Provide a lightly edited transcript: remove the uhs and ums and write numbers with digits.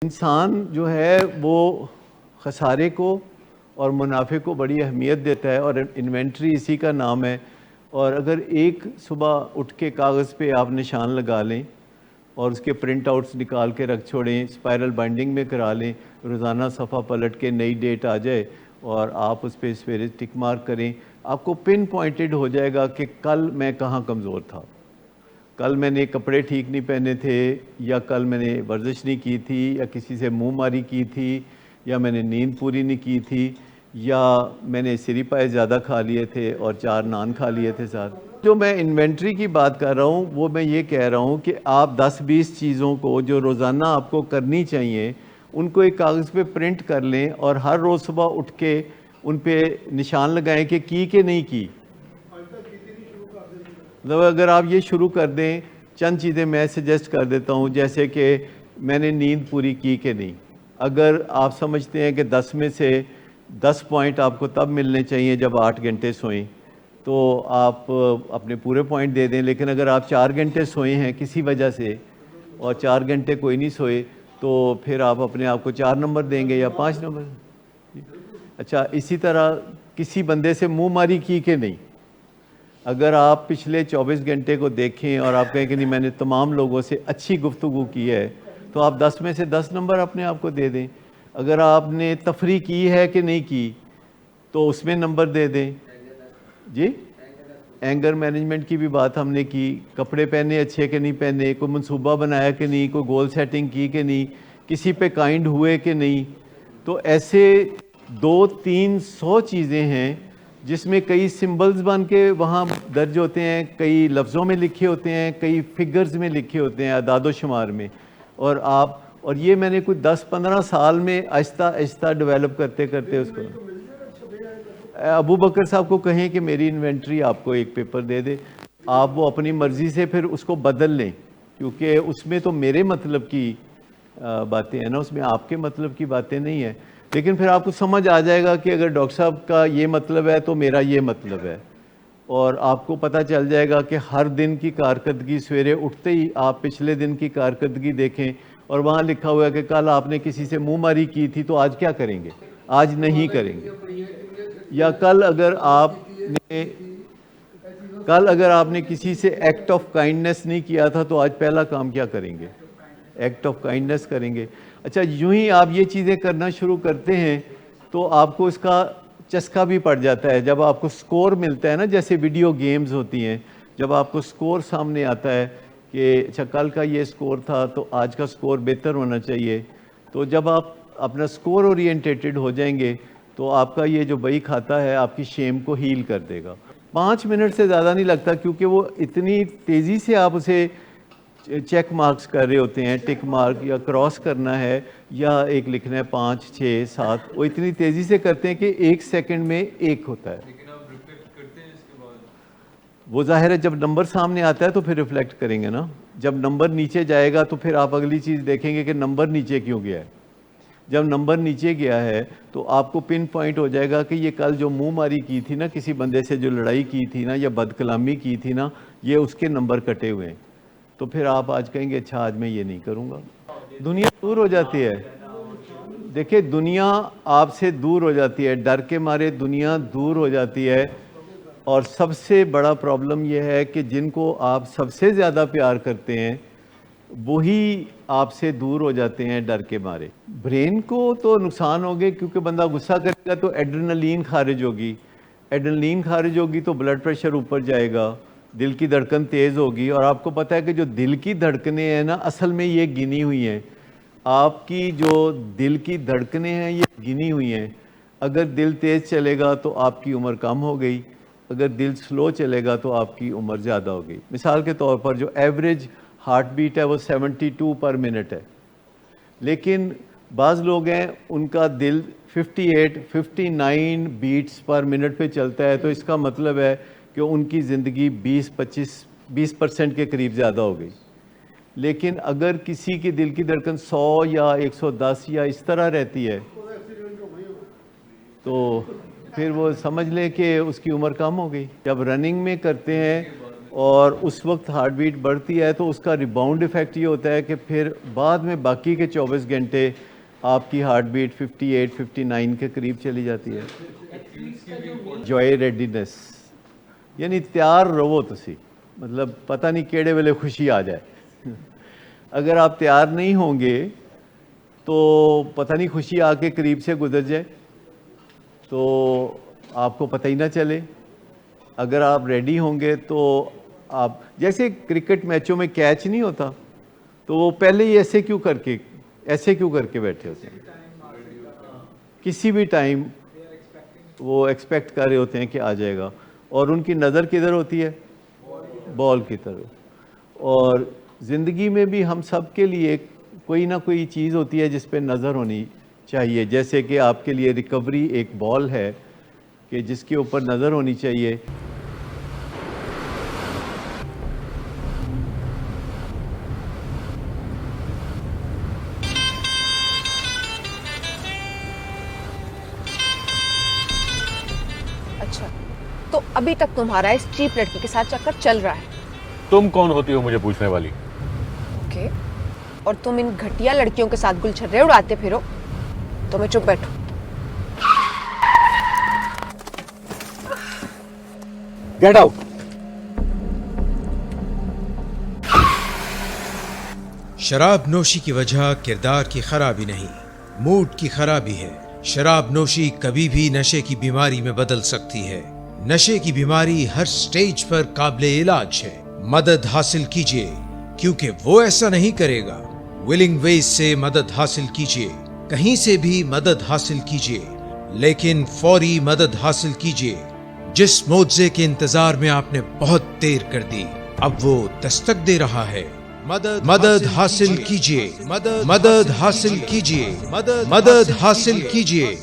انسان جو ہے وہ خسارے کو اور منافع کو بڑی اہمیت دیتا ہے، اور انوینٹری اسی کا نام ہے۔ اور اگر ایک صبح اٹھ کے کاغذ پہ آپ نشان لگا لیں اور اس کے پرنٹ آؤٹس نکال کے رکھ چھوڑیں، اسپائرل بائنڈنگ میں کرا لیں، روزانہ صفحہ پلٹ کے نئی ڈیٹ آ جائے اور آپ اس پہ سویرے ٹک مارک کریں، آپ کو پن پوائنٹڈ ہو جائے گا کہ کل میں کہاں کمزور تھا، کل میں نے کپڑے ٹھیک نہیں پہنے تھے، یا کل میں نے ورزش نہیں کی تھی، یا کسی سے منہ ماری کی تھی، یا میں نے نیند پوری نہیں کی تھی، یا میں نے سری پائے زیادہ کھا لیے تھے اور 4 نان کھا لیے تھے ساتھ۔ جو میں انوینٹری کی بات کر رہا ہوں وہ میں یہ کہہ رہا ہوں کہ آپ 10-20 چیزوں کو جو روزانہ آپ کو کرنی چاہیے ان کو ایک کاغذ پہ پرنٹ کر لیں، اور ہر روز صبح اٹھ کے ان پہ نشان لگائیں کہ نہیں کی۔ مطلب اگر آپ یہ شروع کر دیں، چند چیزیں میں سجیسٹ کر دیتا ہوں، جیسے کہ میں نے نیند پوری کی کہ نہیں۔ اگر آپ سمجھتے ہیں کہ 10 میں سے 10 پوائنٹ آپ کو تب ملنے چاہیے جب 8 گھنٹے سوئیں، تو آپ اپنے پورے پوائنٹ دے دیں۔ لیکن اگر آپ 4 گھنٹے سوئے ہیں کسی وجہ سے اور 4 گھنٹے کوئی نہیں سوئے، تو پھر آپ اپنے آپ کو 4 نمبر دیں گے یا 5 نمبر۔ اچھا، اسی طرح کسی بندے سے منہ ماری کی کہ نہیں۔ اگر آپ پچھلے 24 گھنٹے کو دیکھیں اور آپ کہیں کہ نہیں میں نے تمام لوگوں سے اچھی گفتگو کی ہے، تو آپ 10 میں سے 10 نمبر اپنے آپ کو دے دیں۔ اگر آپ نے تفریح کی ہے کہ نہیں کی تو اس میں نمبر دے دیں۔ جی، اینگر مینجمنٹ کی بھی بات ہم نے کی، کپڑے پہنے اچھے کہ نہیں پہنے، کوئی منصوبہ بنایا کہ نہیں، کوئی گول سیٹنگ کی کہ نہیں، کسی پہ کائنڈ ہوئے کہ نہیں۔ تو ایسے 200-300 چیزیں ہیں جس میں کئی سمبلز بن کے وہاں درج ہوتے ہیں، کئی لفظوں میں لکھے ہوتے ہیں، کئی فگرز میں لکھے ہوتے ہیں، اعداد و شمار میں۔ اور یہ میں نے کوئی 10-15 سال میں آہستہ آہستہ ڈیولپ کرتے کرتے اس کو۔ ابو بکر صاحب کو کہیں کہ میری انوینٹری آپ کو ایک پیپر دے دے، آپ وہ اپنی مرضی سے پھر اس کو بدل لیں، کیونکہ اس میں تو میرے مطلب کی باتیں ہیں نا، اس میں آپ کے مطلب کی باتیں نہیں ہیں۔ لیکن پھر آپ کو سمجھ آ جائے گا کہ اگر ڈاکٹر صاحب کا یہ مطلب ہے تو میرا یہ مطلب ہے، اور آپ کو پتہ چل جائے گا کہ ہر دن کی کارکردگی، سویرے اٹھتے ہی آپ پچھلے دن کی کارکردگی دیکھیں، اور وہاں لکھا ہوا ہے کہ کل آپ نے کسی سے منہ ماری کی تھی تو آج کیا کریں گے؟ آج نہیں کریں گے۔ یا کل اگر آپ نے کسی سے ایکٹ آف کائنڈنس نہیں کیا تھا تو آج پہلا کام کیا کریں گے؟ ایکٹ آف کائنڈنس کریں گے۔ اچھا، یوں ہی آپ یہ چیزیں کرنا شروع کرتے ہیں تو آپ کو اس کا چسکا بھی پڑ جاتا ہے۔ جب آپ کو سکور ملتا ہے نا، جیسے ویڈیو گیمز ہوتی ہیں، جب آپ کو سکور سامنے آتا ہے کہ اچھا کل کا یہ سکور تھا تو آج کا سکور بہتر ہونا چاہیے، تو جب آپ اپنا سکور اورینٹیٹڈ ہو جائیں گے تو آپ کا یہ جو بئی کھاتا ہے آپ کی شیم کو ہیل کر دے گا۔ 5 منٹ سے زیادہ نہیں لگتا، کیونکہ وہ اتنی تیزی سے آپ اسے چیک مارکس کر رہے ہوتے ہیں، ٹک مارک یا کراس کرنا ہے یا ایک لکھنا ہے 5 6 7، وہ اتنی تیزی سے کرتے ہیں کہ 1 سیکنڈ میں ایک ہوتا ہے۔ لیکن آپ ریفلیکٹ کرتے ہیں اس کے بعد؟ وہ ظاہر ہے جب نمبر سامنے آتا ہے تو پھر ریفلیکٹ کریں گے نا۔ جب نمبر نیچے جائے گا تو پھر آپ اگلی چیز دیکھیں گے کہ نمبر نیچے کیوں گیا ہے۔ جب نمبر نیچے گیا ہے تو آپ کو پن پوائنٹ ہو جائے گا کہ یہ کل جو منہ ماری کی تھی نا، کسی بندے سے جو لڑائی کی تھی نا یا بد کلامی کی تھی نا، یہ اس کے نمبر کٹے ہوئے ہیں۔ تو پھر آپ آج کہیں گے اچھا آج میں یہ نہیں کروں گا۔ دنیا دور ہو جاتی ہے، دیکھیں دنیا آپ سے دور ہو جاتی ہے، ڈر کے مارے دنیا دور ہو جاتی ہے۔ اور سب سے بڑا پرابلم یہ ہے کہ جن کو آپ سب سے زیادہ پیار کرتے ہیں وہی آپ سے دور ہو جاتے ہیں ڈر کے مارے۔ برین کو تو نقصان ہوگے، کیونکہ بندہ غصہ کرے گا تو ایڈرینلین خارج ہوگی، ایڈرینلین خارج ہوگی تو بلڈ پریشر اوپر جائے گا، دل کی دھڑکن تیز ہوگی۔ اور آپ کو پتہ ہے کہ جو دل کی دھڑکنیں ہیں نا، اصل میں یہ گنی ہوئی ہیں۔ آپ کی جو دل کی دھڑکنیں ہیں یہ گنی ہوئی ہیں۔ اگر دل تیز چلے گا تو آپ کی عمر کم ہو گئی، اگر دل سلو چلے گا تو آپ کی عمر زیادہ ہو گئی۔ مثال کے طور پر جو ایوریج ہارٹ بیٹ ہے وہ 72 پر منٹ ہے، لیکن بعض لوگ ہیں ان کا دل 58-59 بیٹس پر منٹ پہ چلتا ہے، تو اس کا مطلب ہے کہ ان کی زندگی 20% کے قریب زیادہ ہو گئی۔ لیکن اگر کسی کی دل کی دھڑکن 100 یا 110 یا اس طرح رہتی ہے تو پھر وہ سمجھ لیں کہ اس کی عمر کم ہو گئی۔ جب رننگ میں کرتے ہیں اور اس وقت ہارٹ بیٹ بڑھتی ہے تو اس کا ریباؤنڈ ایفیکٹ یہ ہوتا ہے کہ پھر بعد میں باقی کے 24 گھنٹے آپ کی ہارٹ بیٹ 58 59 کے قریب چلی جاتی ہے. جوائے ریڈینس یعنی تیار رہو تسی, مطلب پتہ نہیں کیڑے ویلے خوشی آ جائے. اگر آپ تیار نہیں ہوں گے تو پتہ نہیں خوشی آ کے قریب سے گزر جائے تو آپ کو پتہ ہی نہ چلے. اگر آپ ریڈی ہوں گے تو آپ, جیسے کرکٹ میچوں میں کیچ نہیں ہوتا تو وہ پہلے ہی ایسے کیوں کر کے بیٹھے ہوتے ہیں, کسی بھی ٹائم وہ ایکسپیکٹ کر رہے ہوتے ہیں کہ آ جائے گا, اور ان کی نظر کدھر ہوتی ہے؟ بال کی طرف. اور زندگی میں بھی ہم سب کے لیے کوئی نہ کوئی چیز ہوتی ہے جس پہ نظر ہونی چاہیے. جیسے کہ آپ کے لیے ریکوری ایک بال ہے کہ جس کے اوپر نظر ہونی چاہیے. اچھا, تو ابھی تک تمہارا اس چیپ لڑکی کے ساتھ چکر چل رہا ہے. تم کون ہوتی ہو مجھے پوچھنے والی؟ اوکے, اور تم ان گھٹیا لڑکیوں کے ساتھ گلچھرے اڑاتے پھرو تو میں چپ بیٹھوں. Get out. شراب نوشی کی وجہ کردار کی خرابی نہیں, موڈ کی خرابی ہے. شراب نوشی کبھی بھی نشے کی بیماری میں بدل سکتی ہے. نشے کی بیماری ہر سٹیج پر قابل علاج ہے. مدد حاصل کیجیے کیونکہ وہ ایسا نہیں کرے گا. ولنگ ویز سے مدد حاصل کیجیے, کہیں سے بھی مدد حاصل کیجیے, لیکن فوری مدد حاصل کیجیے. جس معجزے کے انتظار میں آپ نے بہت دیر کر دی اب وہ دستک دے رہا ہے. مدد حاصل کیجیے, مدد حاصل کیجیے, مدد حاصل کیجیے.